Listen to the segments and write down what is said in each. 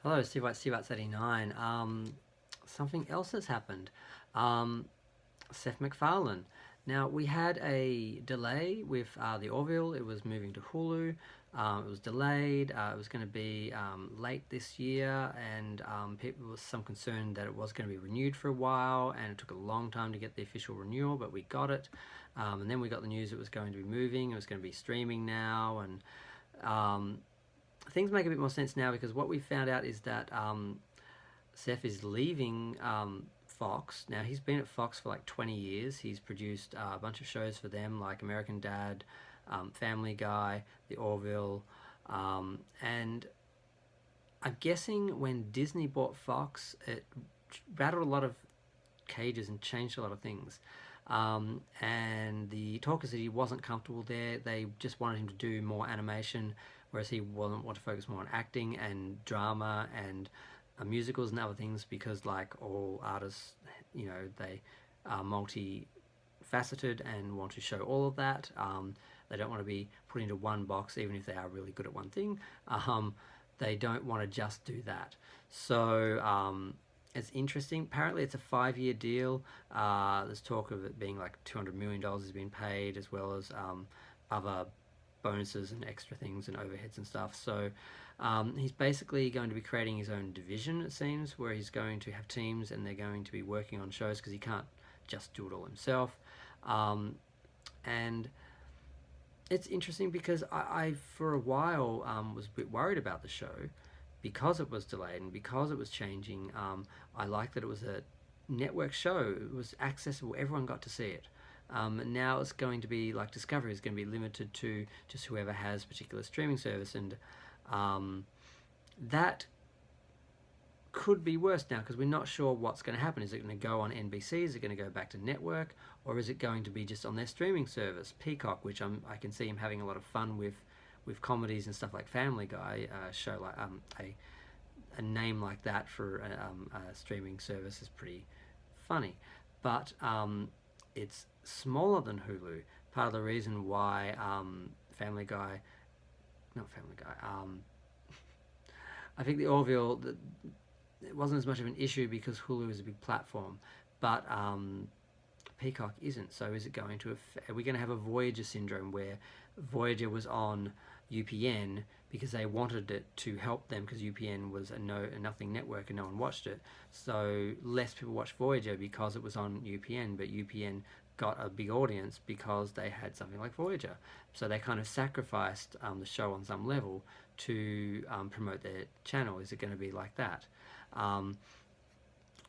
Hello, Steve89. Something else has happened. Um, Seth MacFarlane. Now, we had a delay with the Orville. It was moving to Hulu. It was delayed. It was going to be late this year, and people was some concern that it was going to be renewed for a while, and it took a long time to get the official renewal, but we got it. And then we got the news it was going to be moving. It was going to be streaming now, and um, things make a bit more sense now because what we found out is that Seth is leaving Fox. Now, he's been at Fox for like 20 years. He's produced a bunch of shows for them like American Dad, Family Guy, The Orville, and I'm guessing when Disney bought Fox, it rattled a lot of cages and changed a lot of things. And the talk is that he wasn't comfortable there. They just wanted him to do more animation, whereas he wasn't want to focus more on acting and drama and musicals and other things because, like all artists, they are multi-faceted and want to show all of that. They don't want to be put into one box, even if they are really good at one thing. They don't want to just do that. So it's interesting. Apparently, it's a 5-year deal. There's talk of it being like $200 million has been paid, as well as other bonuses and extra things and overheads and stuff. So he's basically going to be creating his own division, it seems, where he's going to have teams and they're going to be working on shows because he can't just do it all himself. And it's interesting because I for a while, was a bit worried about the show because it was delayed and because it was changing. I liked that it was a network show. It was accessible. Everyone got to see it. And now it's going to be like Discovery is going to be limited to just whoever has a particular streaming service, and that could be worse now because we're not sure what's going to happen. Is it going to go on NBC? Is it going to go back to network, or is it going to be just on their streaming service, Peacock, which I can see him having a lot of fun with comedies and stuff like Family Guy. Show like a name like that for a streaming service is pretty funny, but it's smaller than Hulu. Part of the reason why Family Guy, not Family Guy, I think the Orville, it wasn't as much of an issue because Hulu is a big platform, but Peacock isn't. So is it going to? Are we going to have a Voyager syndrome where Voyager was on UPN because they wanted it to help them because UPN was a nothing network and no one watched it. So less people watched Voyager because it was on UPN, but UPN got a big audience because they had something like Voyager. So they kind of sacrificed the show on some level to promote their channel. Is it going to be like that?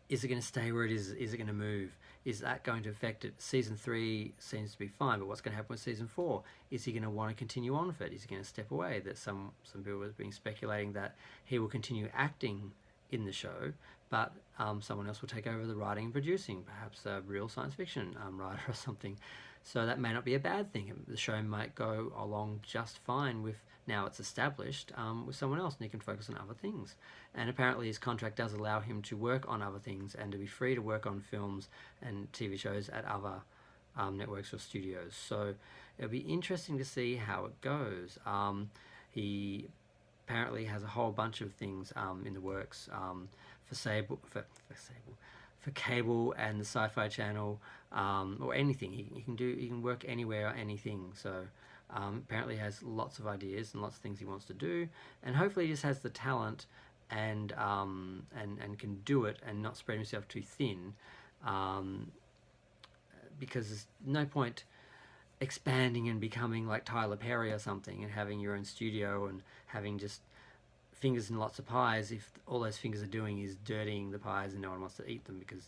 Is it going to stay where it is? Is it going to move? Is that going to affect it? Season 3 seems to be fine, but what's going to happen with season 4? Is he going to want to continue on with it? Is he going to step away? That some people have been speculating that he will continue acting in the show, but someone else will take over the writing and producing, perhaps a real science fiction writer or something. So that may not be a bad thing. The show might go along just fine with, now it's established, with someone else, and he can focus on other things. And apparently his contract does allow him to work on other things and to be free to work on films and TV shows at other networks or studios. So it'll be interesting to see how it goes. He apparently has a whole bunch of things in the works for cable and the Sci-Fi Channel, or anything. He can work anywhere or anything. So apparently has lots of ideas and lots of things he wants to do, and hopefully he just has the talent and can do it and not spread himself too thin, because there's no point expanding and becoming like Tyler Perry or something and having your own studio and having just fingers in lots of pies if all those fingers are doing is dirtying the pies and no one wants to eat them because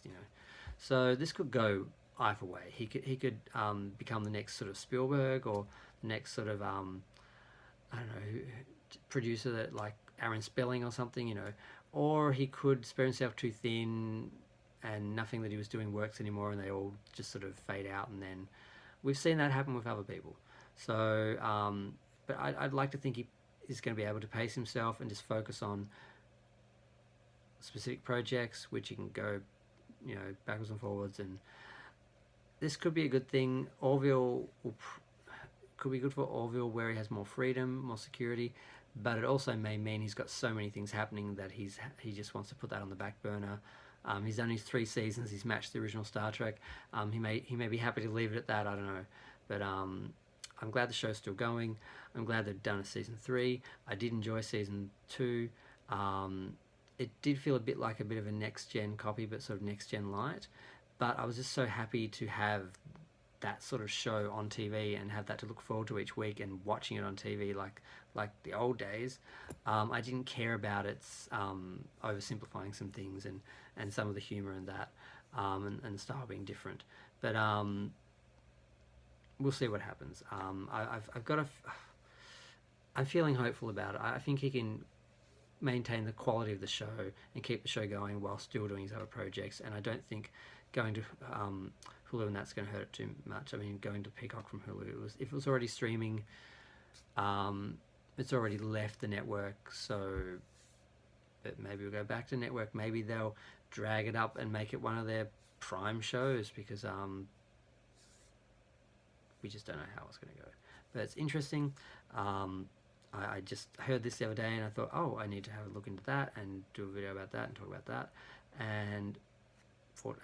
so this could go either way. He could become the next sort of Spielberg, or the next sort of I don't know, producer that like Aaron Spelling or something, or he could spread himself too thin and nothing that he was doing works anymore and they all just sort of fade out, and then we've seen that happen with other people. So but I'd like to think he is going to be able to pace himself and just focus on specific projects which he can go backwards and forwards, and this could be a good thing. Orville could be good for Orville, where he has more freedom, more security. but it also may mean he's got so many things happening that he just wants to put that on the back burner. He's done his 3 seasons. He's matched the original Star Trek. He may be happy to leave it at that. I don't know, but I'm glad the show's still going. I'm glad they've done a season 3. I did enjoy season 2. It did feel a bit like a bit of a next gen copy, but sort of next gen light. But I was just so happy to have that sort of show on TV and have that to look forward to each week and watching it on TV like the old days. I didn't care about its oversimplifying some things and some of the humour and that and the style being different. But we'll see what happens. I'm feeling hopeful about it. I think he can maintain the quality of the show and keep the show going while still doing his other projects. And I don't think going to Hulu and that's going to hurt it too much. I mean, going to Peacock from Hulu, if it was already streaming, it's already left the network. So, but maybe we'll go back to network. Maybe they'll drag it up and make it one of their prime shows because we just don't know how it's going to go. But it's interesting. I just heard this the other day and I thought, oh, I need to have a look into that and do a video about that and talk about that. And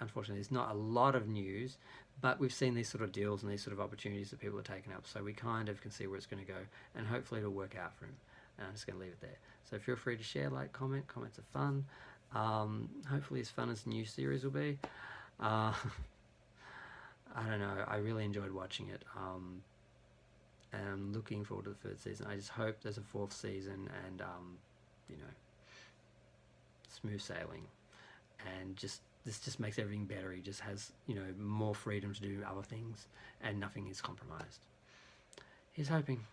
unfortunately, there's not a lot of news, but we've seen these sort of deals and these sort of opportunities that people are taking up. So we kind of can see where it's going to go, and hopefully it'll work out for him. And I'm just going to leave it there. So feel free to share, like, comment. Comments are fun. Hopefully as fun as the new series will be. I don't know. I really enjoyed watching it. And I'm looking forward to the 3rd season. I just hope there's a 4th season and, smooth sailing. And this just makes everything better. He just has, more freedom to do other things and nothing is compromised. Here's hoping.